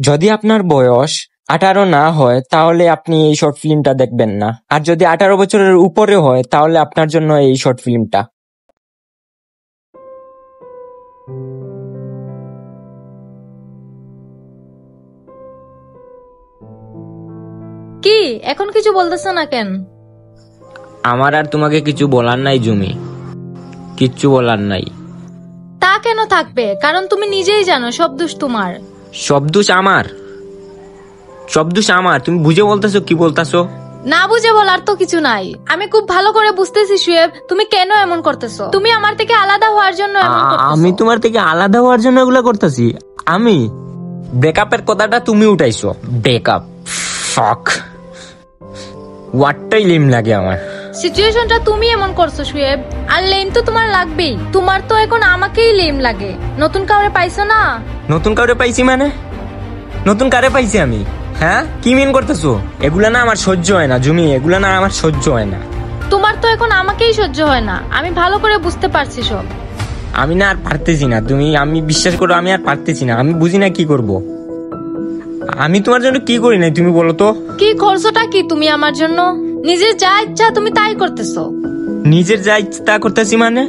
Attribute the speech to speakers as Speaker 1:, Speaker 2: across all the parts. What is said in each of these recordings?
Speaker 1: যদি আপনার বয়স 18 না হয় তাহলে আপনি এই শর্ট ফিল্মটা দেখবেন না, আর যদি 18 বছরের উপরে হয় তাহলে আপনার জন্য এই শর্ট ফিল্মটা।
Speaker 2: কি এখন কিছু বলতেছ না কেন?
Speaker 1: আমার আর তোমাকে কিছু বলার নাই জুমি, কিচ্ছু বলার নাই।
Speaker 2: তা কেন থাকবে? কারণ তুমি নিজেই জানো সব দোষ তোমার।
Speaker 1: সব দোষ আমার? সব দোষ আমার? তুমি বুঝে বলতেছো? কি বলতেছো?
Speaker 2: না বুঝে বলার তো কিছু নাই। আমি খুব ভালো করে বুঝতেছি শুয়েব, তুমি কেন এমন করতেছো। তুমি আমার থেকে আলাদা হওয়ার জন্য এমন করতেছো।
Speaker 1: আমি তোমার থেকে আলাদা হওয়ার জন্য এগুলো করতেছি? আমি ব্রেকআপের কথাটা তুমি উঠাইছো। ব্রেকআপ, ফক, ওয়াটটাই লিম লাগে আমার।
Speaker 2: সিচুয়েশনটা তুমি এমন করছো শুয়েব, আর লেম তো তোমার লাগবেই। তোমার তো এখন আমাকেই লেম লাগে। নতুন কাউরে পাইছো না?
Speaker 1: নতুন কাউরে পাইছি মানে? নতুন কারে পাইছি আমি? হ্যাঁ, কি মিন করতেছো? এগুলা না আমার সহ্য হয় না জুমি, এগুলা না আমার সহ্য হয় না।
Speaker 2: তোমার তো এখন আমাকেই সহ্য হয় না, আমি ভালো করে বুঝতে পারছি সব।
Speaker 1: আমি না আর পারতেছি না তুমি, আমি বিশ্বাস করো আমি আর পারতেছি না। আমি বুঝি না কি করব। আমি তোমার জন্য কি করি নাই তুমি বলো তো?
Speaker 2: কি করছোটা কি তুমি আমার জন্য? নিজের যা ইচ্ছা তুমি তাই করতেছো।
Speaker 1: নিজের যা ইচ্ছা তা করতেছি মানে?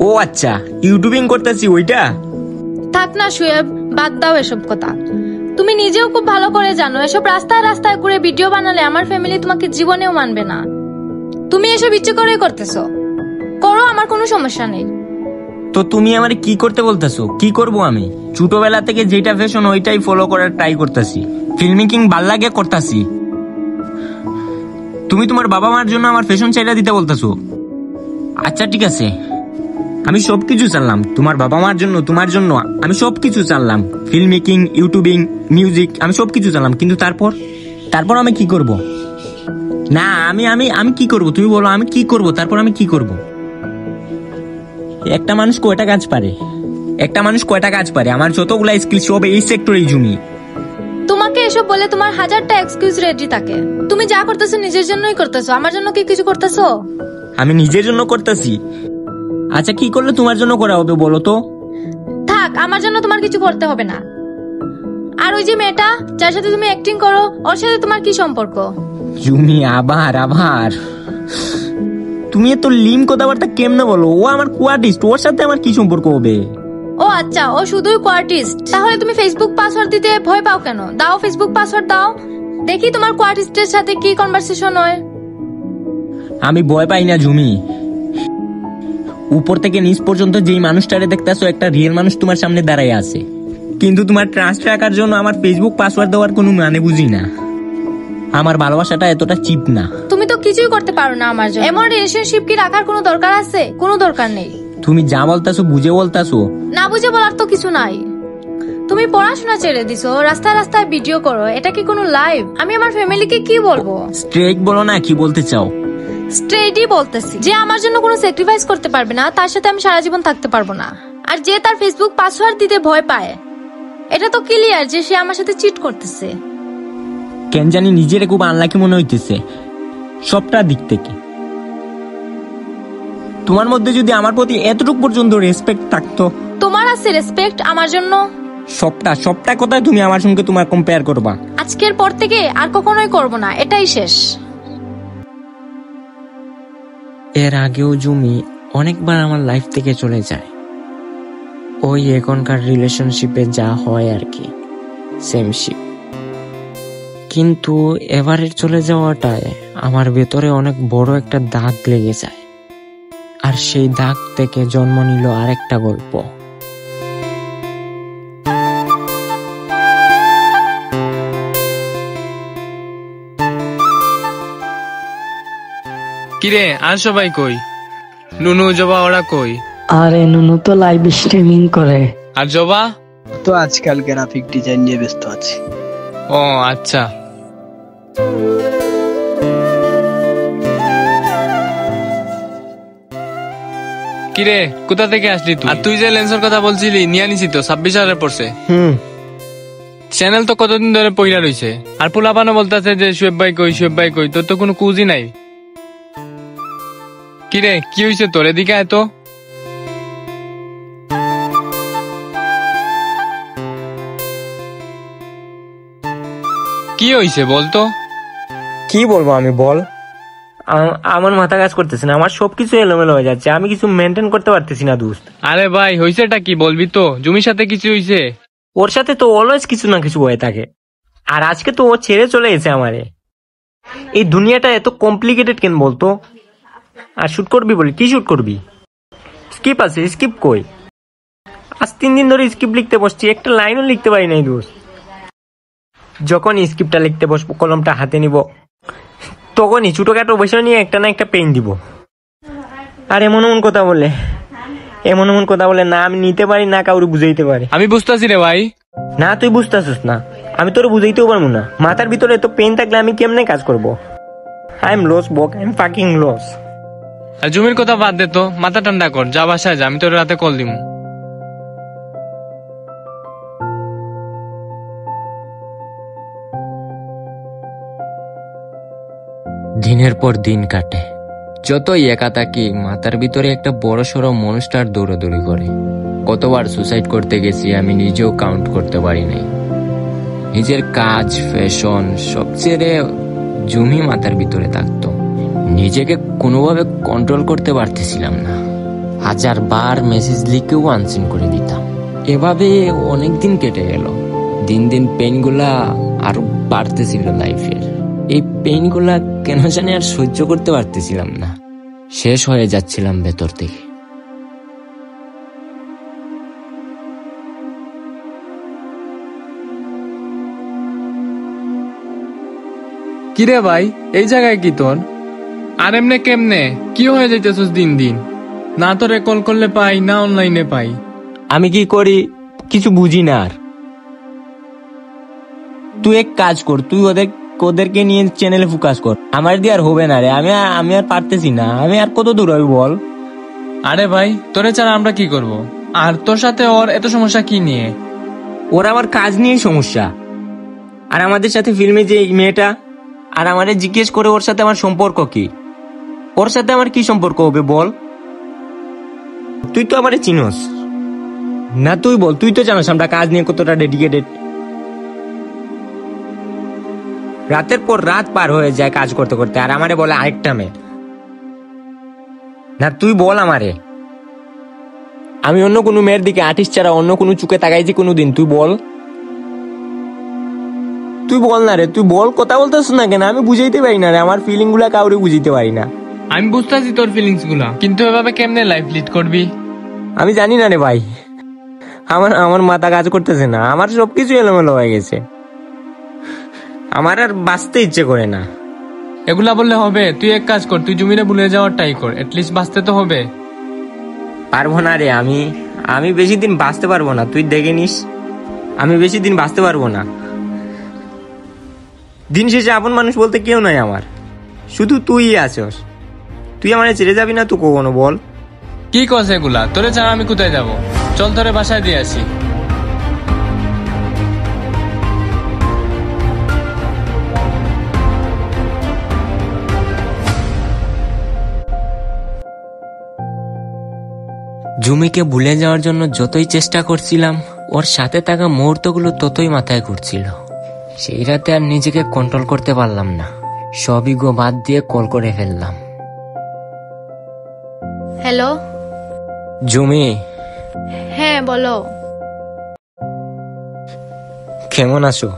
Speaker 1: ও আচ্ছা, ইউটিউবিং করতেছি ওইটা?
Speaker 2: থাক না শুয়েব, বাদ দাও এসব কথা। তুমি নিজেও খুব ভালো করে জানো এসব রাস্তায় রাস্তায় ঘুরে ভিডিও বানালে আমার ফ্যামিলি তোমাকে জীবনেও মানবে না। তুমি এসব ইচ্ছে করেই করতেছো, করো, আমার কোনো সমস্যা নেই।
Speaker 1: তো তুমি আমারে কি করতে বলতেছো? কি করব আমি? ছোটবেলা থেকে যেটা ফ্যাশন ওইটাই ফলো করার ট্রাই করতেছি। ফিল্ম মেকিং ভাল লাগে করতেছি। তুমি তোমার বাবা মার জন্য আমার ফ্যাশন চাইটা দিতে বলতেছো? আচ্ছা ঠিক আছে, আমি সবকিছু চাললাম তোমার বাবা মার জন্য, তোমার জন্য আমি সবকিছু চাললাম। ফিল্ম মেকিং, ইউটিউবিং, মিউজিক, আমি সবকিছু চাললাম, কিন্তু তারপর আমি কি করব? না, আমি আমি আমি কি করব তুমি বলো, আমি কি করব? তারপর আমি কি করব? একটা মানুষ কয়টা কাজ পারে? একটা মানুষ কয়টা কাজ পারে? আমার যতগুলা স্কিল সব এই সেক্টরেই জমি।
Speaker 2: তোমাকে এসব বলে তোমার হাজারটা এক্সকিউজ রেডি থাকে। তুমি যা করতেছো নিজের জন্যই করতেছো, আমার জন্য কি কিছু করতেছো?
Speaker 1: আমি নিজের জন্য করতেছি। আচ্ছা, কি করলে তোমার জন্য করা হবে বলো তো?
Speaker 2: থাক, আমার জন্য তোমার কিছু করতে হবে না। আর ওই যে মেয়েটা যার সাথে তুমি অ্যাক্টিং করো, ওর সাথে তোমার কি সম্পর্ক?
Speaker 1: জুমি, আবার তুমি এত লিম কথাবার্তা কেমনে বলো? ও আমার কোয়ার্টিস্ট, ওর সাথে আমার কি সম্পর্ক হবে?
Speaker 2: ও আচ্ছা, ও শুধুই কোয়ার্টিস্ট। তাহলে তুমি ফেসবুক পাসওয়ার্ড দিতে ভয় পাও কেন? দাও ফেসবুক পাসওয়ার্ড দাও, দেখি তোমার কোয়ার্টিস্টের সাথে কি কনভারসেশন হয়।
Speaker 1: আমি ভয় পাই না জুমি। উপর থেকে নিচ পর্যন্ত যেই মানুষটারে দেখতেছো, একটা রিয়েল মানুষ তোমার সামনে দাঁড়ায় আছে। কিন্তু তোমার ট্রাস্ট রাখার জন্য আমার ফেসবুক পাসওয়ার্ড দেওয়ার কোনো মানে বুঝি না। আমার ভালোবাসাটা এতটা চিপ না।
Speaker 2: তুমি তো কিছুই করতে পারো না আমার জন্য। এমন রিলেশনশিপ কি রাখার কোনো দরকার আছে? কোনো দরকার নেই।
Speaker 1: তুমি যা বলতাছো বুঝে বলতাছো?
Speaker 2: না বুঝে বলার তো কিছু নাই। তুমি পড়াশোনা ছেড়ে দিছো, রাস্তায় রাস্তায় ভিডিও করো, এটা কি কোনো লাইফ? আমি আমার ফ্যামিলিকে কি বলবো?
Speaker 1: স্ট্রেট বলো না, কি বলতে চাও?
Speaker 2: স্ট্রেটই বলতেছি, যে আমার জন্য কোনো স্যাক্রিফাইস করতে পারবে না তার সাথে আমি সারা জীবন থাকতে পারবো না। আর যে তার ফেসবুক পাসওয়ার্ড দিতে ভয় পায়, এটা তো ক্লিয়ার যে সে আমার সাথে চিট করতেছে।
Speaker 1: কেন জানি নিজের খুব আনলাকি মনে হইতেছে সবটা দিক থেকে। তোমার মধ্যে যদি আমার প্রতি এতটুকু পর্যন্ত রেসপেক্ট থাকতো।
Speaker 2: তোমার আছে রেসপেক্ট আমার জন্য?
Speaker 1: সবটা কথায় তুমি আমার সঙ্গে তোমার কম্পেয়ার করবা।
Speaker 2: আজকের পর থেকে আর কখনোই করব না, এটাই শেষ।
Speaker 1: এর আগেও জুমি অনেকবার আমার লাইফ থেকে চলে যায়। ওই এখনকার রিলেশনশিপে যা হয় আর কি, সেম শিপ। কিন্তু এবারের চলে যাওয়াটায় আমার ভেতরে অনেক বড় একটা দাগ লেগে যায়, আর সেই দাগ থেকে জন্ম নিল আরেকটা গল্প।
Speaker 3: কিরে, আর সবাই কই? নুনু, জবা ওরা কই?
Speaker 4: আরে নুনু তো লাইভ স্ট্রিমিং করে।
Speaker 3: আর জবা?
Speaker 5: তো আজকাল গ্রাফিক ডিজাইন নিয়ে ব্যস্ত আছি।
Speaker 3: ও আচ্ছা। কিরে, কোথা থেকে আসলি তুই? আর তুই যে লেন্সের কথা বলছিলি নিয়ে নিছি তো, 26,000 পড়ছে। চ্যানেল তো কতদিন ধরে পইরা রইছে, আর পোলাপানো বলতেছে যে শুয়েব ভাই কই, শুয়েব ভাই কই, তোর তো কোনো কুজই নাই। কিরে, কি হইছে তোর? এদিকে আয় তো। কি হইছে বলতো?
Speaker 1: কি বলবো আমি বল? আমার মাথা কাজ করতেছে না, আমার সবকিছু এলোমেলো হয়ে যাচ্ছে, আমি কিছু মেনটেন করতে পারতেছি না দোস্ত।
Speaker 3: আরে ভাই হইছেটা কি বলবি তো? জমির সাথে কিছু হইছে?
Speaker 1: ওর সাথে তো অলওয়েজ কিছু না কিছু হয়ে থাকে, আর আজকে তো ও ছেড়ে চলে গেছে আমারে। এই দুনিয়াটা এত কমপ্লিকেটেড কেন বলতো? আর শুট করবি বলি, কি শুট করবি? স্কিপ আছে, স্কিপ কই? আজ 3 দিন ধরে স্কিপ লিখতে বসছি, একটা লাইনও লিখতে পারি নাই দোস্ত। যখন স্ক্রিপ্টটা লিখতে বসবো, কলমটা হাতে নিব, তখনই ছোটখাটো বিষয় নিয়ে একটা না একটা পেন দিব। আর এমন এমন কথা বলে না আমি নিতে পারি না কাউরে বুঝাইতে পারি।
Speaker 3: আমি বুঝতেছি রে ভাই।
Speaker 1: না তুই বুঝতেছিস না, আমি তোর বুঝাইতেও পারবো না। মাথার ভিতরে এত পেন থাকলে আমি কেমনে কাজ করবো? আই এম লস বক, আই এম ফাকিং লস।
Speaker 3: আর জমির কথা বাদ দে তো, মাথা ঠান্ডা কর, যা বাসায় যা, আমি তোর রাতে কল দিব।
Speaker 1: দিনের পর দিন কাটে, যতই একা থাকি মাথার ভিতরে একটা বড় সড়ো মনস্টার দৌড়াদৌড়ি করে। কতবার সুসাইড করতে গেছি আমি নিজেও কাউন্ট করতে পারি নাই। নিজের কাজ, ফ্যাশন সব ছেড়ে জমি মাথার ভিতরে থাকতো। নিজেকে কোনোভাবে কন্ট্রোল করতে পারতেছিলাম না। 1000 বার মেসেজ লিখেও আনসিন করে দিতাম। এভাবে অনেক দিন কেটে গেল। দিন দিন পেইনগুলা আরো বাড়তেছিল লাইফের। এই পেইনগুলা কেন জানি আর সহ্য করতে পারতেছিলাম না, শেষ হয়ে যাচ্ছিলাম ভেতর থেকে।
Speaker 3: কিরে ভাই, এই জায়গায় কি তোর? আর এমনে কেমনে কি হয়ে যাইতেছিস দিন দিন? না তোরে কল করলে পাই, না অনলাইনে পাই।
Speaker 1: আমি কি করি কিছু বুঝি না আর। তুই এক কাজ কর, তুই ওদেরকে নিয়ে চ্যানেলে ফোকাস কর। আমার দিয়ে আর হবে না রে, আমি আর পারতেছি না। আমি আর কত দূর হবি বল?
Speaker 3: আরে ভাই তোরে ছাড়া আমরা কি করব? আর তোর সাথে ওর এত সমস্যা কি নিয়ে?
Speaker 1: ওর আমার কাজ নিয়ে সমস্যা। আর আমাদের সাথে ফিল্মে যে মেয়েটা, আর আমাদের জিজ্ঞেস করে ওর সাথে আমার সম্পর্ক কি? ওর সাথে আমার কি সম্পর্ক হবে বল? তুই তো আমারে চিনস না, তুই বল। তুই তো জানিস আমরা কাজ নিয়ে কতটা ডেডিকেটেড। রাতের পর রাত পার হয়ে যায় কাজ করতে করতে, আর আমারে বলে আরেকটা মেয়ে। না তুই বল আমারে, আমি অন্য কোনো মেয়ের দিকে আর্টিস্ট ছাড়া অন্য কোনো চোখে তাকাইছি কোনোদিন? তুই বল, তুই বল না রে, তুই বল। কথা বলতেছ না কেন? আমি বুঝাইতে পারি না রে, আমার ফিলিং গুলা কাউরে বুঝাইতে পারি না।
Speaker 3: আমি বুঝতেছি তোর ফিলিংস গুলা, কিন্তু এভাবে কেমনে লাইফ লিড করবি?
Speaker 1: আমি জানি না রে ভাই, আমার মাথা কাজ করতেছে না। আমার সবকিছু এলোমেলো হয়ে গেছে, আমার আর বাঁচতে ইচ্ছে করে না।
Speaker 3: এগুলা বললে হবে? তুই এক কাজ কর, তুই জমিরে ভুলে যাওয়ার ট্রাই কর, এটলিস্ট বাঁচতে তো হবে।
Speaker 1: পারবো না রে, আমি বেশি দিন বাঁচতে পারবো না। তুই দেখে নিস, আমি বেশি দিন বাঁচতে পারবো না। দিন শেষে আপন মানুষ বলতে কেউ নাই আমার, শুধু তুই আছস। তুই আমার ছেড়ে যাবি না তো কখনো বল?
Speaker 3: কি কস এগুলা? তোরে ছাড়া আমি কোথায় যাব? চল তোরে বাসায় দিয়ে আসি।
Speaker 1: জুমিকে ভুলে যাওয়ার জন্য যতই চেষ্টা করছিলাম, ওর সাথে থাকা মুহূর্তগুলো ততই মাথায় ঘুরছিল। সেই রাতে আর নিজেকে কন্ট্রোল করতে পারলাম না, সব ইগো বাদ দিয়ে কল করে ফেললাম।
Speaker 2: হ্যালো।
Speaker 1: জুমি,
Speaker 2: হ্যাঁ বলো।
Speaker 1: কেমন আছো?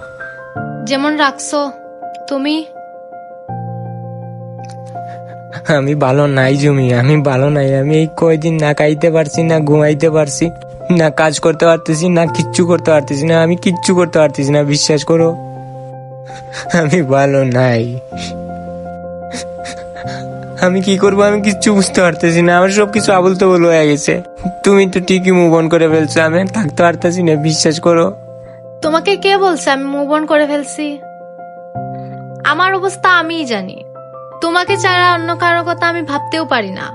Speaker 2: যেমন রাখছো। তুমি?
Speaker 1: আমি ভালো নাই জুমি, আমি ভালো নাই। আমি এই কয়দিন না খাইতে পারছি, না ঘুমাইতে পারছি, না কাজ করতে পারতেছি, না কিচ্ছু করতে পারতেছি না। আমি কিচ্ছু করতে পারতেছি না, বিশ্বাস করো আমি ভালো নাই। আমি কি করবো আমি কিচ্ছু বুঝতে পারতেছি না। আমার সবকিছু আবল তাবল হয়ে গেছে। তুমি তো ঠিকই মুভ অন করে ফেলছো, আমি থাকতে পারতেছি না, বিশ্বাস করো।
Speaker 2: তোমাকে কে বলছে আমি মুভ অন করে ফেলছি? আমার অবস্থা আমিই জানি। তোমাকে ছাড়া অন্য কারো কথা আমি ভাবতেও পারি না,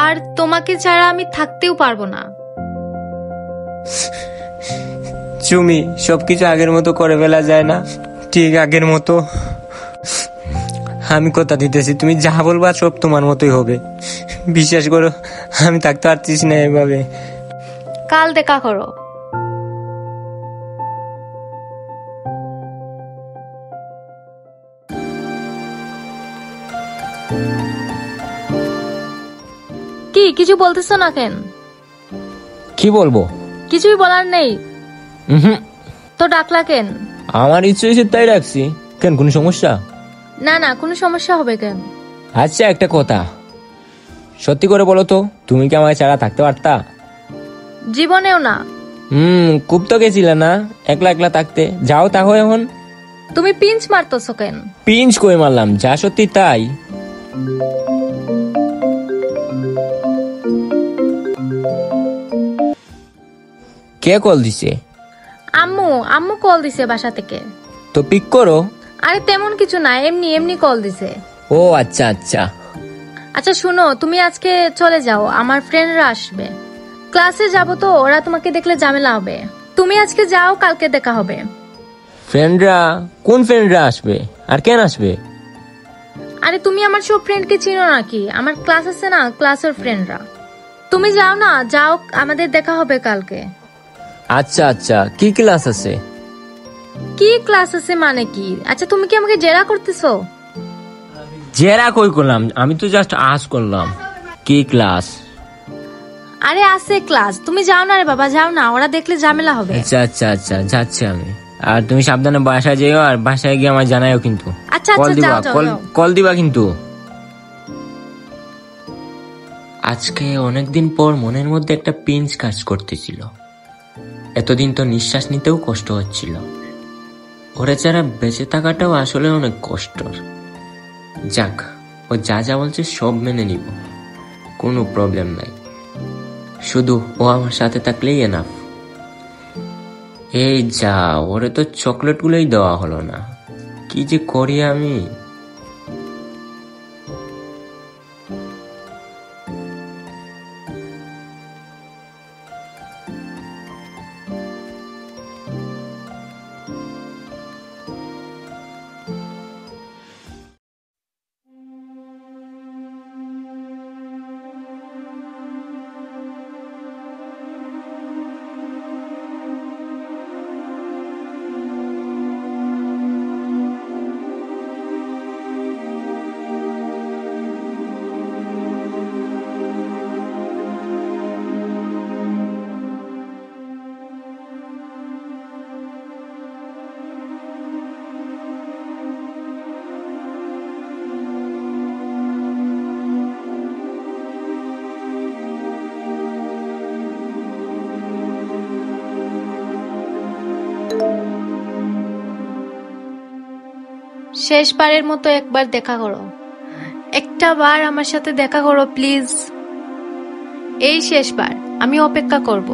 Speaker 2: আর তোমাকে ছাড়া আমি থাকতেও পারবো না।
Speaker 1: জুমি, সবকিছু আগের মতো করে ফেলা যায় না? ঠিক আগের মতো। আমি কথা দিতেছি, তুমি যা বলবা সব তোমার মতোই হবে, বিশ্বাস করো। আমি থাকতে পারতেছি না এভাবে।
Speaker 2: কাল দেখা করো। কিছু বলতেছো না কেন?
Speaker 1: কি বলবো?
Speaker 2: কিছুই বলার নেই তো ডাকলা কেন?
Speaker 1: আমার ইচ্ছে হয়েছে তাই রাখছি। কেন, কোনো সমস্যা?
Speaker 2: না না, কোনো সমস্যা হবে কেন?
Speaker 1: আচ্ছা, একটা কথা, সত্যি করে বলো তো, তুমি কি আমাকে ছাড়া থাকতে পারতা?
Speaker 2: জীবনেও না।
Speaker 1: খুব তো গেছিলে না একলা একলা থাকতে, যাও তাহো এখন।
Speaker 2: তুমি পিঞ্চ মারতেছো কেন?
Speaker 1: পিঞ্চ কই মারলাম, যা সত্যি তাই। কে কল দিছে?
Speaker 2: আম্মু। আম্মু কল দিছে বাসা থেকে।
Speaker 1: তো পিক করো।
Speaker 2: আরে তেমন কিছু না, এমনি এমনি কল দিছে।
Speaker 1: ও আচ্ছা আচ্ছা।
Speaker 2: আচ্ছা শুনো, তুমি আজকে চলে যাও, আমার ফ্রেন্ডরা আসবে। ক্লাসে যাব তো, ওরা তোমাকে দেখলে ঝামেলা হবে। তুমি আজকে যাও, কালকে দেখা হবে।
Speaker 1: ফ্রেন্ডরা? কোন ফ্রেন্ডরা আসবে আর কেন আসবে?
Speaker 2: আরে তুমি আমার সব ফ্রেন্ডকে চিনো নাকি? আমার ক্লাস আছে না, ক্লাসের ফ্রেন্ডরা। তুমি যাও না, যাও, আমাদের দেখা হবে কালকে।
Speaker 1: আচ্ছা আচ্ছা, কি ক্লাস আছে?
Speaker 2: কি ক্লাস আছে মানে কি? আচ্ছা তুমি কি আমাকে জেরা করতেছো?
Speaker 1: জেরা কই করলাম, আমি তো জাস্ট আস করলাম। কি ক্লাস?
Speaker 2: আরে আছে ক্লাস, তুমি যাও না রে বাবা, যাও না, ওরা দেখলে ঝামেলা হবে।
Speaker 1: আচ্ছা আচ্ছা আচ্ছা, যাচ্ছি আমি। আর তুমি সাবধানে বাসায় যেও, আর বাসায় গিয়ে আমার জানাইও কিন্তু।
Speaker 2: আচ্ছা
Speaker 1: কল
Speaker 2: আচ্ছা,
Speaker 1: দিবা,
Speaker 2: যাও যাও যাও।
Speaker 1: কল দিবা কিন্তু। আজকে অনেকদিন পর মনের মধ্যে একটা পিঞ্চ কাজ করতেছিল। এতদিন তো নিঃশ্বাস নিতেও কষ্ট হচ্ছিল। ওরে ছাড়া বেঁচে থাকাটাও আসলে অনেক কষ্টর। যাক, ও যা যা বলছে সব মেনে নিব, কোনো প্রবলেম নাই। শুধু ও আমার সাথে থাকলেই এনাফ। এই যা, ওরে তো চকলেট গুলোই দেওয়া হলো না, কি যে করি আমি।
Speaker 2: শেষবারের মতো একবার দেখা করো, একটা বার আমার সাথে দেখা করো প্লিজ। এই শেষবার, আমি অপেক্ষা করব।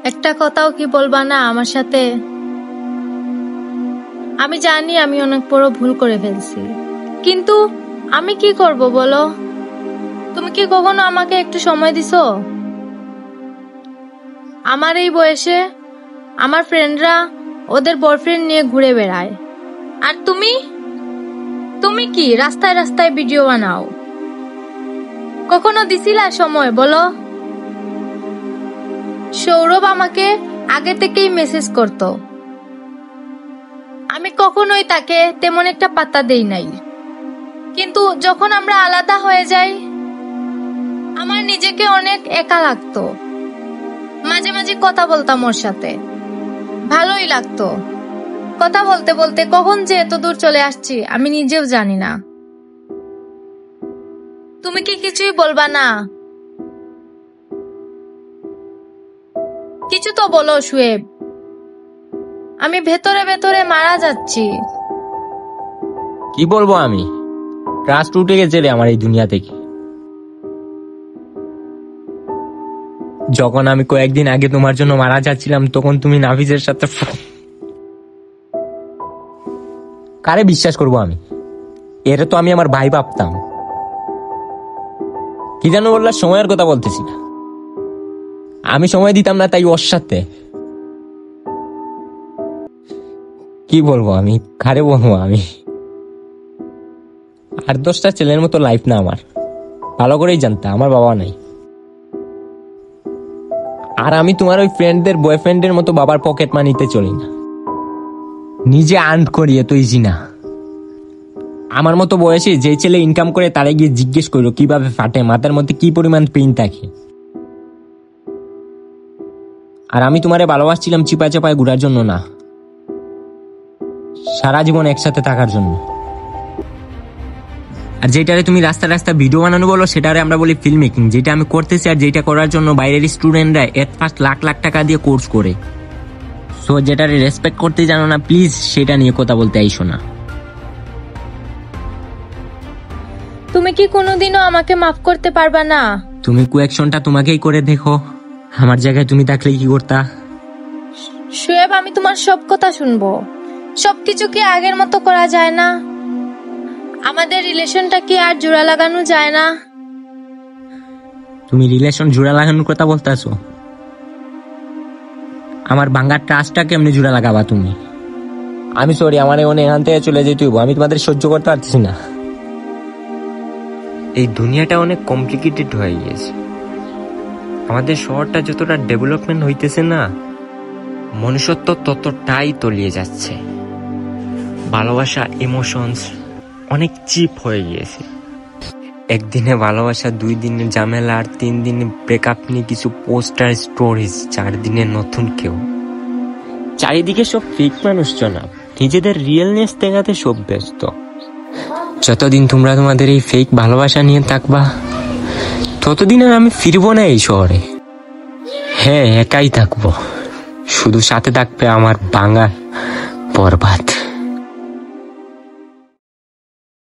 Speaker 2: একটা কথাও কি বলবা না আমার সাথে? আমি জানি আমি অনেক বড় ভুল করে ফেলছি, কিন্তু আমি কি করব বলো? তুমি কি কখনো আমাকে একটু সময় দিছো? আমার এই বয়সে আমার ফ্রেন্ডরা ওদের বয়ফ্রেন্ড নিয়ে ঘুরে বেড়ায়, আর তুমি কি রাস্তায় রাস্তায় ভিডিও বানাও? কখনো দিছিলা সময় বলো? সৌরভ আমাকে আগে থেকেই মেসেজ করতো, আমি কখনোই তাকে তেমন একটা পাত্তা দেই নাই। কিন্তু যখন আমরা আলাদা হয়ে যাই, আমার নিজেকে অনেক একা লাগতো। মাঝে মাঝে কথা বলতাম ওর সাথে, ভালোই লাগতো। কথা বলতে বলতে কখন যে এত দূর চলে আসছি আমি নিজেও জানি না। তুমি কি কিছুই বলবা না? কিছু তো বলো শুয়েব, আমি ভেতরে ভেতরে মারা যাচ্ছি।
Speaker 1: কি বলবো আমি, ট্রাস্ট উঠে গেছে রে আমার এই দুনিয়া থেকে। যখন আমি কয়েকদিন আগে তোমার জন্য মারা যাচ্ছিলাম, তখন তুমি নাফিজের সাথে। কারে বিশ্বাস করবো আমি? এর তো আমি আমার ভাই ভাবতাম। কি যেন বললা, সময়ের কথা বলতেছি না, আমি সময় দিতাম না তাই ওর সাথে। কি বলবো আমি, কারে বলবো আমি? আর 10টা ছেলের মতো লাইফ না আমার, ভালো করেই জানতা আমার বাবা নাই। আর আমি তোমার ওই ফ্রেন্ডদের বয়ফ্রেন্ডের মতো বাবার পকেট মানিতে চলি না, নিজে আর্ন করি, এত ইজি না। আমার মতো বয়সে যে ছেলে ইনকাম করে তারে গিয়ে জিজ্ঞেস করো কিভাবে ফাটে, মাথার মধ্যে কি পরিমাণ পেইন থাকে। আর আমি তোমারে ভালোবাসছিলাম চিপা চাপায় ঘুরার জন্য না, সারা জীবন একসাথে থাকার জন্য। আর যেটারে তুমি রাস্তা রাস্তা ভিডিও বানানো বলো সেটারে আমরা বলি ফিল্ম মেকিং, যেটা আমি করতেছি আর যেটা করার জন্য বাইরের স্টুডেন্টরা এট ফার্স্ট লাখ লাখ টাকা দিয়ে কোর্স করে। সো যেটারে রেসপেক্ট করতে জানো না, প্লিজ সেটা নিয়ে কথা বলতে আইসো না।
Speaker 2: তুমি কি কোনোদিনও আমাকে মাফ করতে পারবা না?
Speaker 1: তুমি কোয়েকশনটা তোমাকেই করে দেখো, আমার জায়গায় তুমি থাকলে কি করতা?
Speaker 2: শোয়েব, আমি তোমার সব কথা শুনবো। সবকিছু কি আগের মতো করা যায় না? আমাদের রিলেশনটা কি আর জোড়া লাগানো যায় না?
Speaker 1: তুমি রিলেশন জোড়া লাগানোর কথা বলতেছো? আমার বাঙ্গার ট্রাস্টটা কেমনি জোড়া লাগাবা তুমি? আমি সরি, আমার এখান থেকে চলে যেতে হইব, আমি তোমাদের সহ্য করতে পারতেছি না। এই দুনিয়াটা অনেক কমপ্লিকেটেড হয়ে গেছে। আমাদের শহরটা যতটা ডেভেলপমেন্ট হইতেছে না, মনুষ্যত্ব ততটাই তলিয়ে যাচ্ছে। ভালোবাসা, ইমোশনস অনেক চিপ হয়ে গিয়েছে। একদিনে ভালোবাসা, 2 দিনের ঝামেলা, আর 3 দিনে ব্রেকআপ নিয়ে কিছু পোস্টার স্টোরিজ, 4 দিনে নতুন কেউ। চারিদিকে সব ফেক মানুষ জনাব, নিজেদের রিয়েলনেস দেখাতে সব ব্যস্ত। যতদিন তোমরা তোমাদের এই ফেক ভালোবাসা নিয়ে থাকবা, ততদিন আর আমি ফিরবো না এই শহরে। হ্যাঁ, একাই থাকবো, শুধু সাথে থাকবে আমার বাঙাল বরবাদ।